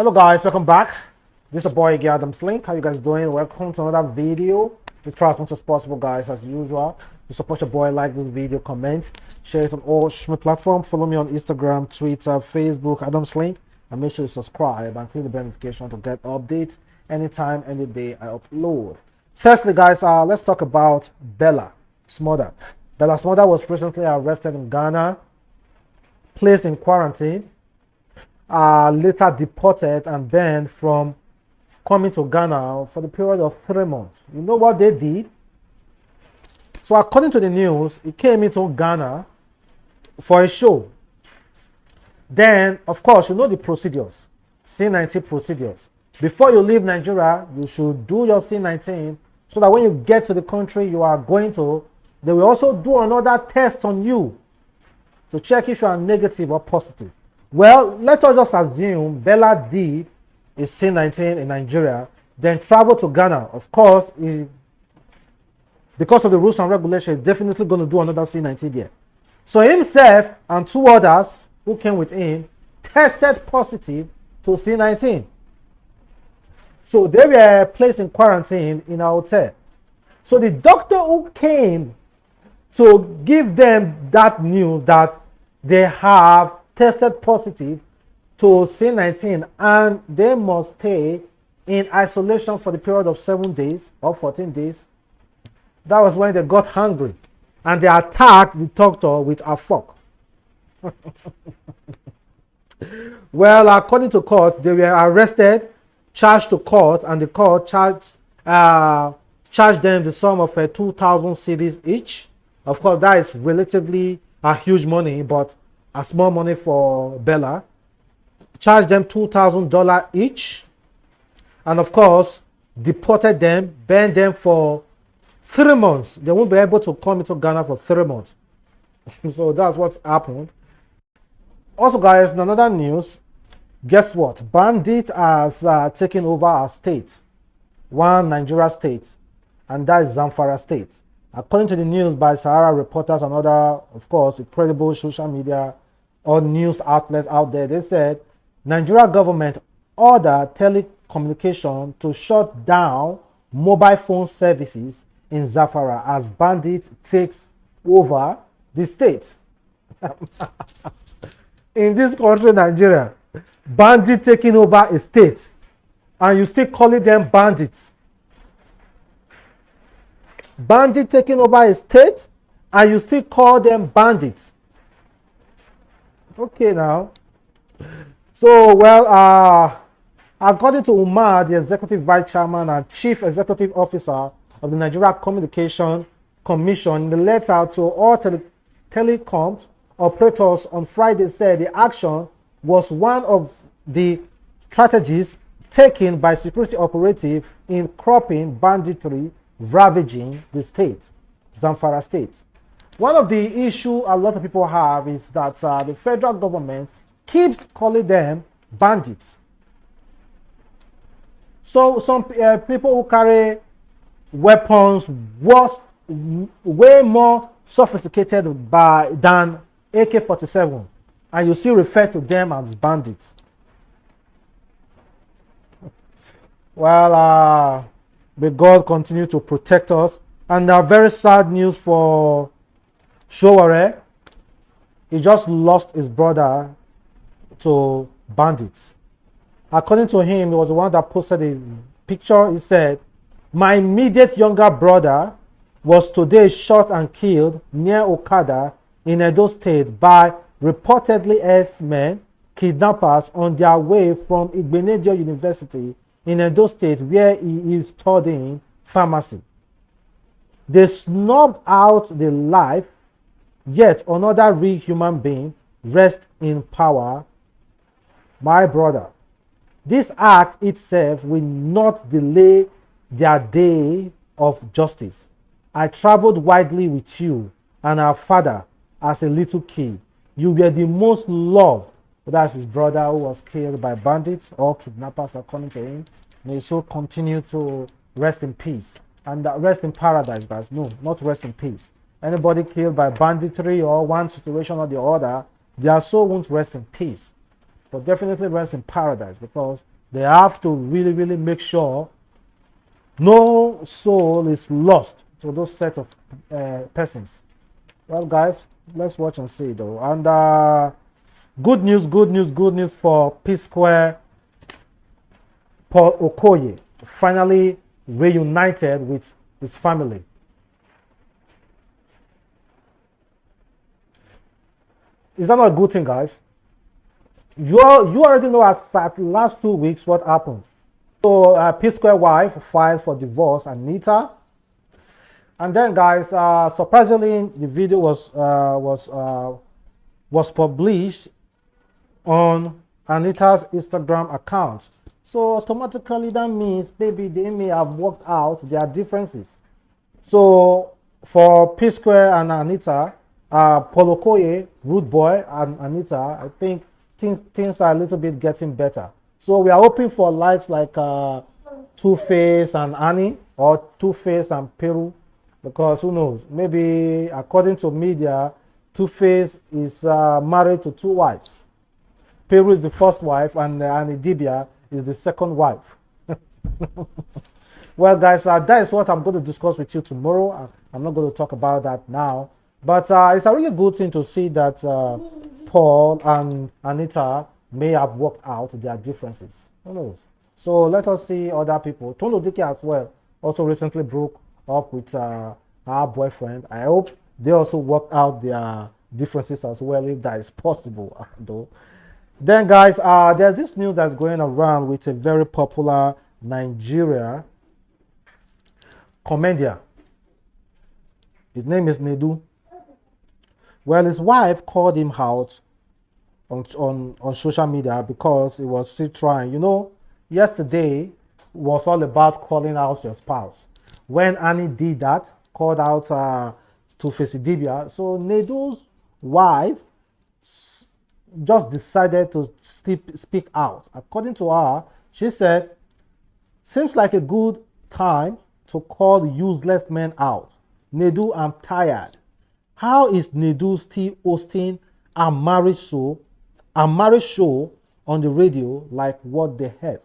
Hello guys, welcome back. This is your boy again, Adam's Link. How you guys doing? Welcome to another video. We try as much as possible, guys, as usual. To support your boy, like this video, comment, share it on all Shmurda platforms. Follow me on Instagram, Twitter, Facebook, Adam's Link, and make sure you subscribe and click the bell notification to get updates anytime, any day I upload. Firstly, guys, let's talk about Bella Shmurda. Bella Shmurda was recently arrested in Ghana, placed in quarantine, later deported and banned from coming to Ghana for the period of 3 months. You know what they did? So according to the news, he came into Ghana for a show. Then, of course, you know the procedures, C19 procedures. Before you leave Nigeria, you should do your C19 so that when you get to the country you are going to, they will also do another test on you to check if you are negative or positive. Well, let us just assume Bella did his C19 in Nigeria, then travel to Ghana. Of course, because of the rules and regulations, he's definitely going to do another C19 there. So himself and 2 others who came with him tested positive to C19. So they were placed in quarantine in a hotel. So the doctor who came to give them that news that they have tested positive to C19 and they must stay in isolation for the period of 7 days or 14 days. That was when they got hungry and they attacked the doctor with a fork. Well, according to court, they were arrested, charged to court, and the court charged them the sum of 2,000 cedis each. Of course, that is relatively a huge money, but a small money for Bella. Charged them $2,000 each, and of course deported them, banned them for 3 months. They won't be able to come into Ghana for 3 months. So that's what's happened. Also, guys, in another news, guess what? Bandit has taken over our state, one Nigeria state, and that is Zamfara state. According to the news by Sahara reporters and other, of course, incredible social media or news outlets out there, they said Nigeria government ordered telecommunication to shut down mobile phone services in Zamfara as Bandit takes over the state. In this country, Nigeria, Bandit taking over a state, and you still calling them bandits. Bandit taking over a state, and you still call them bandits. Okay, now. So, well, according to Umar, the executive vice chairman and chief executive officer of the Nigeria Communication Commission, the letter to all telecoms operators on Friday said the action was one of the strategies taken by security operatives in cropping banditry ravaging the state, Zamfara state. One of the issues a lot of people have is that the federal government keeps calling them bandits. So some people who carry weapons way more sophisticated than AK-47, and you still refer to them as bandits. Well, may God continue to protect us. And very sad news for Shmurda. He just lost his brother to bandits. According to him, he was the one that posted a picture. He said, "My immediate younger brother was today shot and killed near Okada in Nedus state by reportedly S-men, kidnappers, on their way from Igbenedio University in Nedus state where he is studying pharmacy. They snubbed out the life, yet another real human being rests in power. My brother. This act itself will not delay their day of justice. I traveled widely with you and our father as a little kid. You were the most loved." That's his brother who was killed by bandits or kidnappers, according to him. May so continue to rest in peace. And rest in paradise, guys. No, not rest in peace. Anybody killed by banditry or one situation or the other, their soul won't rest in peace. But definitely rest in paradise, because They have to really, really make sure no soul is lost to those set of persons. Well, guys, let's watch and see though. And good news, good news, good news for Psquare Paul Okoye, finally reunited with his family. Is that not a good thing, guys? You already know as at last 2 weeks what happened. So Psquare wife filed for divorce, Anita. And then, guys, surprisingly, the video was published on Anita's Instagram account. So automatically that means maybe they may have worked out their differences. So for Psquare and Anita, Paul Okoye, Rudeboy, and Anita, I think things are a little bit getting better. So we are hoping for likes like Two-Face and Annie, or Two-Face and Peru, because who knows, maybe according to media, Two-Face is married to 2 wives. Peru is the first wife, and Dibia is the second wife. Well, guys, that is what I'm going to discuss with you tomorrow. I'm not going to talk about that now. But it's a really good thing to see that Paul and Anita may have worked out their differences. Who knows? So let us see other people. Tono Dike as well also recently broke up with her boyfriend. I hope they also worked out their differences as well, if that is possible, though. Then, guys, there's this news that's going around with a very popular Nigeria comedian. His name is Nedus. Well, his wife called him out on social media because he was still trying. You know, yesterday was all about calling out your spouse. When Annie did that, called out Two-Face Dibia, so Nedus' wife just decided to speak out. According to her, she said, "Seems like a good time to call useless men out. Nedus, I'm tired. How is Nedus still hosting a marriage show on the radio like what they have?"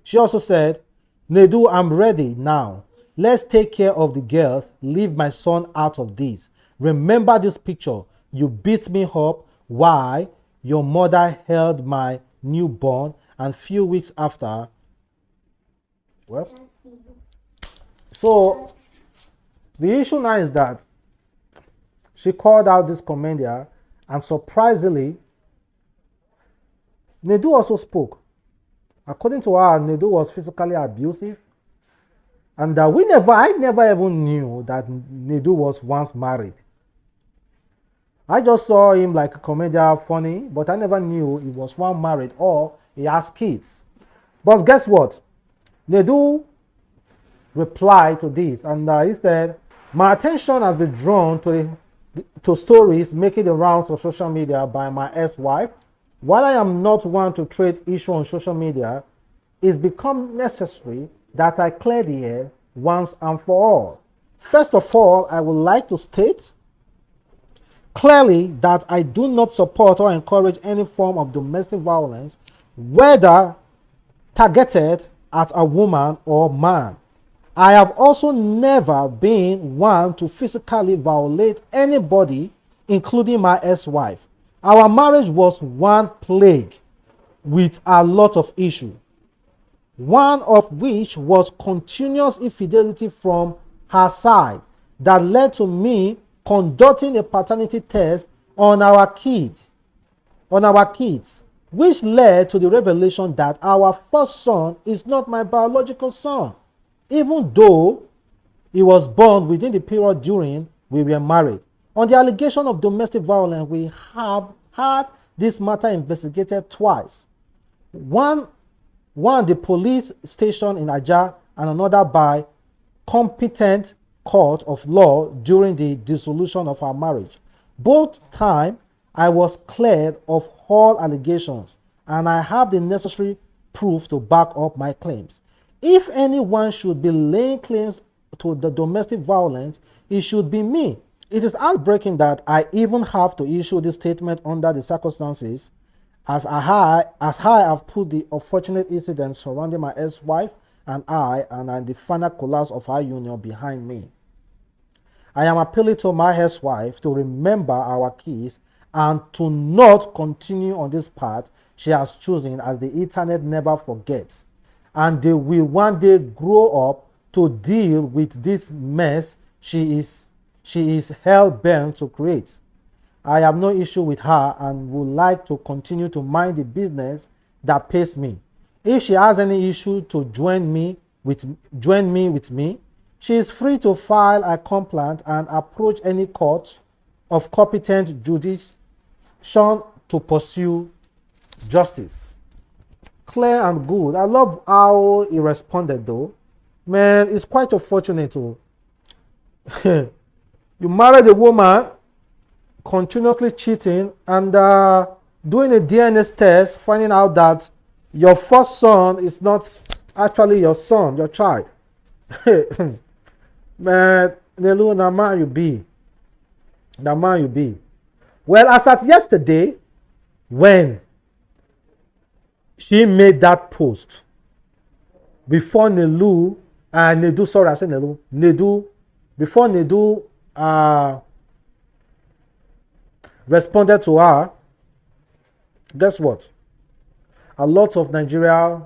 She also said, "Nedus, I'm ready now. Let's take care of the girls. Leave my son out of this. Remember this picture. You beat me up while your mother held my newborn, and few weeks after." Well, so the issue now is that she called out this comedian, and surprisingly, Nedus also spoke. According to her, Nedus was physically abusive, and I never even knew that Nedus was once married. I just saw him like a comedian, funny, but I never knew he was one married or he has kids. But guess what? Nedus replied to this, and he said, "My attention has been drawn to stories making the rounds on social media by my ex-wife. While I am not one to trade issue on social media, it's become necessary that I clear the air once and for all. First of all, I would like to state clearly that I do not support or encourage any form of domestic violence, whether targeted at a woman or man. I have also never been one to physically violate anybody, including my ex-wife. Our marriage was one plague with a lot of issues, one of which was continuous infidelity from her side that led to me conducting a paternity test on our kids, which led to the revelation that our first son is not my biological son, even though he was born within the period during we were married. On the allegation of domestic violence, we have had this matter investigated twice. One the police station in Ajah, and another by competent court of law during the dissolution of our marriage. Both times, I was cleared of all allegations, and I have the necessary proof to back up my claims. If anyone should be laying claims to the domestic violence, it should be me. It is heartbreaking that I even have to issue this statement under the circumstances As I have put the unfortunate incident surrounding my ex-wife and the final collapse of our union behind me, I am appealing to my ex-wife to remember our kiss and to not continue on this path she has chosen, as the internet never forgets, and they will one day grow up to deal with this mess she is hell-bent to create. I have no issue with her and would like to continue to mind the business that pays me. If she has any issue to join me with me, she is free to file a complaint and approach any court of competent jurisdiction to pursue justice. Clear and good. I love how he responded though. Man, it's quite unfortunate. You married a woman, continuously cheating, and doing a DNA test, finding out that your first son is not actually your son, your child. Man, the man you be. The man you be. Well, as at yesterday, when she made that post, before Nedu, sorry, I said Nedu, before Nedu responded to her, guess what? A lot of Nigeria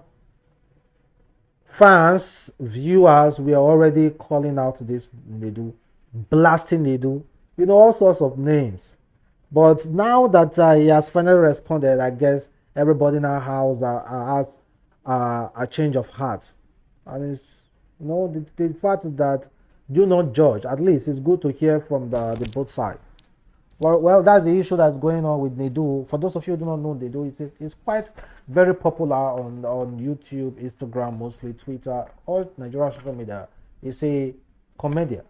fans, viewers, we are already calling out this Nedu, blasting Nedu, all sorts of names. But now that he has finally responded, I guess everybody in our house has a change of heart. And it's, the fact that do not judge, at least it's good to hear from the both sides. Well, that's the issue that's going on with Nedu. For those of you who do not know Nedu, it's quite very popular on YouTube, Instagram, mostly Twitter, all Nigerian social media. It's a comedian,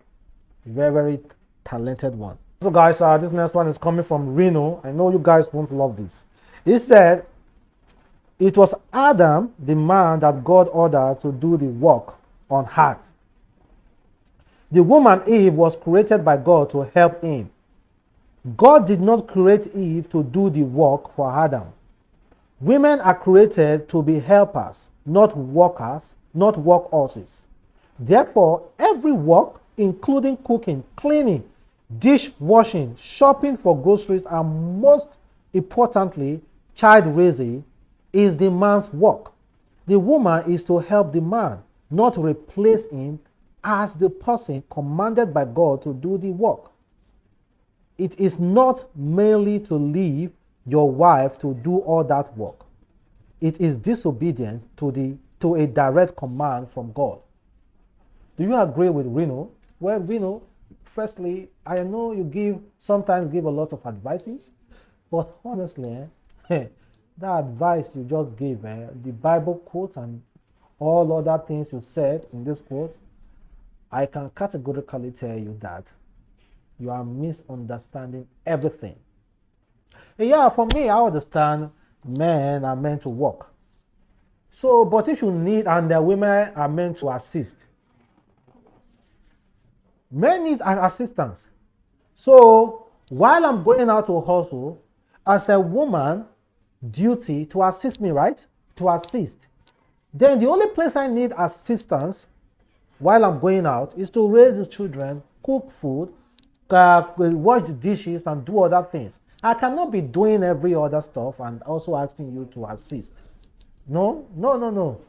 very, very talented one. So guys, this next one is coming from Reno. I know you guys won't love this. He said, it was Adam, the man that God ordered to do the work on earth. The woman Eve was created by God to help him. God did not create Eve to do the work for Adam. Women are created to be helpers, not workers, not workhorses. Therefore, every work, including cooking, cleaning, dishwashing, shopping for groceries, and most importantly, child raising, is the man's work. The woman is to help the man, not replace him as the person commanded by God to do the work. It is not merely to leave your wife to do all that work. It is disobedience to a direct command from God. Do you agree with Reno? Well, Reno, firstly, I know you sometimes give a lot of advices, but honestly, that advice you just gave, the Bible quote and all other things you said in this quote, I can categorically tell you that you are misunderstanding everything. Yeah, for me, I understand men are meant to work. So, but if you need, and the women are meant to assist. Men need assistance. So, while I'm going out to hustle, as a woman, duty to assist me, right? To assist. Then the only place I need assistance while I'm going out is to raise the children, cook food, wash the dishes, and do other things. I cannot be doing every other stuff and also asking you to assist. No.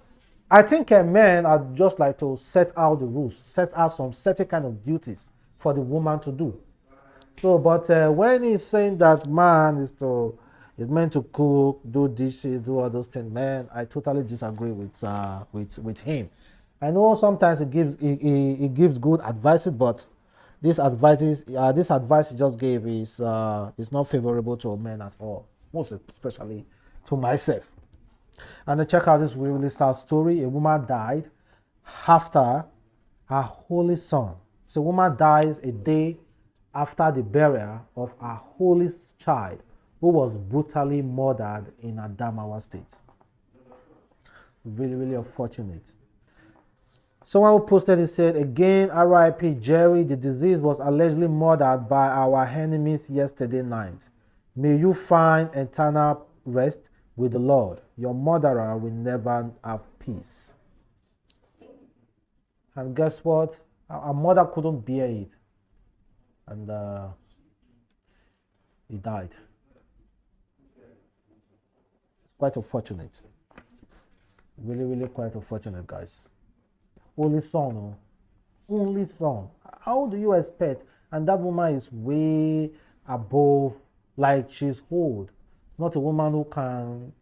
I think men are just like to set out the rules, set out some certain kind of duties for the woman to do. So, but when he's saying that man is meant to cook, do dishes, do all those things, man, I totally disagree with him. I know sometimes he gives good advice, but this advice he just gave is not favorable to men at all, most especially to myself. And then check out this really sad story. A woman died after her holy son. So a woman dies a day after the burial of her holy child who was brutally murdered in Adamawa State. Really, really unfortunate. Someone who posted it said, again, RIP Jerry, the disease was allegedly murdered by our enemies yesterday night. May you find eternal rest with the Lord. Your murderer will never have peace. And guess what? Our mother couldn't bear it. And he died. It's quite unfortunate. Really, really quite unfortunate, guys. Only son, oh. Only son. How do you expect? And that woman is way above, like she's old. Not a woman who can,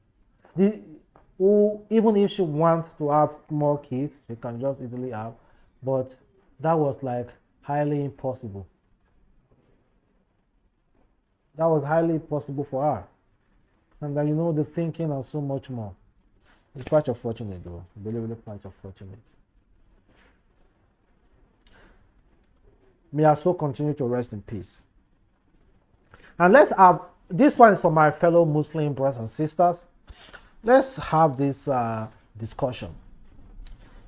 who even if she wants to have more kids, she can just easily have. But that was like highly impossible. That was highly impossible for her. And then, you know, the thinking and so much more. It's quite unfortunate though. Really, really quite unfortunate. May our soul continue to rest in peace. And let's have, this one is for my fellow Muslim brothers and sisters. Let's have this discussion.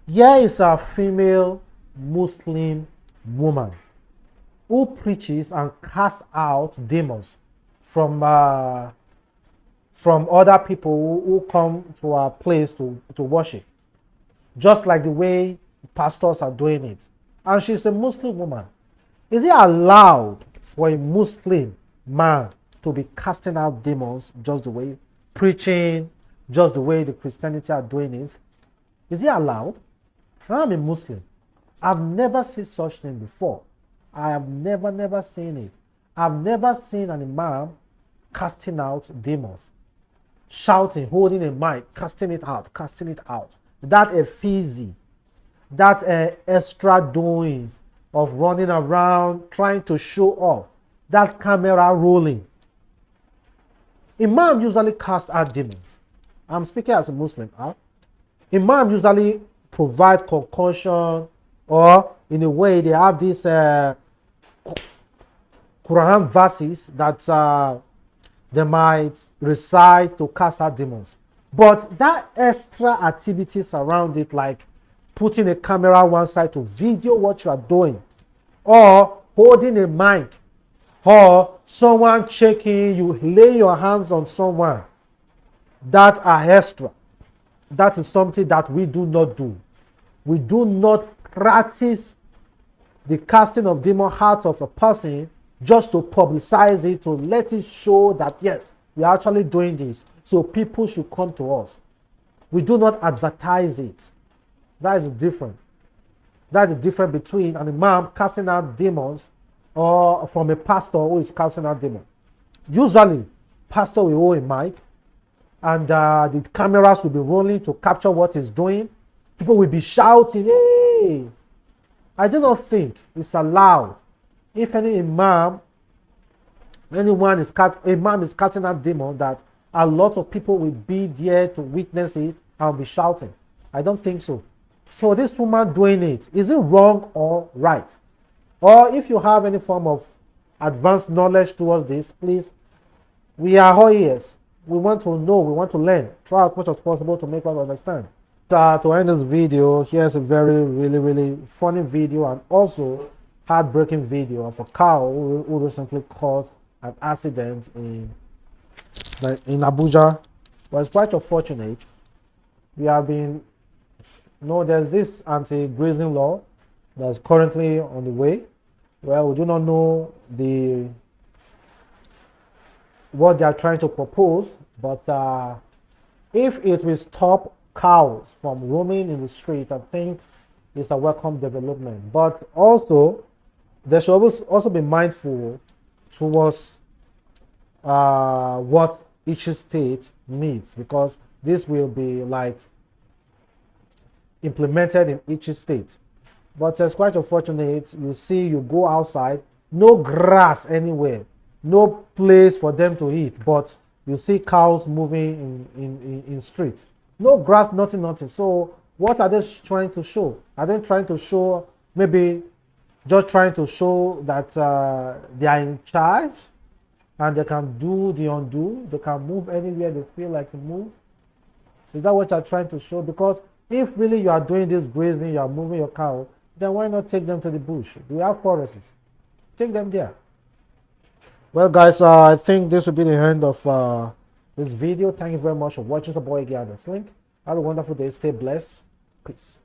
Here is a female Muslim woman who preaches and casts out demons from other people who come to our place to worship, just like the way pastors are doing it. And she's a Muslim woman. Is it allowed for a Muslim man to be casting out demons just the way preaching, just the way the Christianity are doing it? Is it allowed? I'm a Muslim. I've never seen such thing before. I have never seen it. I've never seen an imam casting out demons, shouting, holding a mic, casting it out. That effigy, that extra doings of running around, trying to show off, that camera rolling. Imam usually cast out demons. I'm speaking as a Muslim. Imam usually provide concussion, or in a way they have these Quran verses that they might recite to cast out demons. But that extra activities around it, like putting a camera one side to video what you are doing, or holding a mic, or someone checking you, lay your hands on someone, that are extra. That is something that we do not do. We do not practice the casting of demon out of a person just to publicize it, to let it show that yes, we are actually doing this, so people should come to us. We do not advertise it. That is different. That is different between an imam casting out demons or from a pastor who is casting out demons. Usually, pastor will hold a mic and the cameras will be rolling to capture what he's doing. People will be shouting, hey! I do not think it's allowed. If anyone is casting out demon, that a lot of people will be there to witness it and be shouting. I don't think so. So this woman doing it, is it wrong or right? Or if you have any form of advanced knowledge towards this, please, we are all ears. We want to know, we want to learn. Try as much as possible to make us understand. To end this video, here's a very, really funny video and also heartbreaking video of a cow who recently caused an accident in Abuja. Well, it's quite unfortunate. We have been, there's this anti-grazing law that's currently on the way. Well, we do not know what they are trying to propose, but if it will stop cows from roaming in the street, I think it's a welcome development. But also, they should also be mindful towards what each state needs, because this will be like implemented in each state. But it's quite unfortunate. You see, you go outside, no grass anywhere, no place for them to eat, but you see cows moving in streets. No grass, nothing. So what are they trying to show? Are they trying to show, maybe just trying to show that they are in charge and they can do the undo? They can move anywhere they feel like to move? Is that what you're trying to show? Because if really you are doing this grazing, you are moving your cow, then why not take them to the bush? We have forests. Take them there. Well, guys, I think this will be the end of this video. Thank you very much for watching. It's your boy again, Adamslink. Have a wonderful day. Stay blessed. Peace.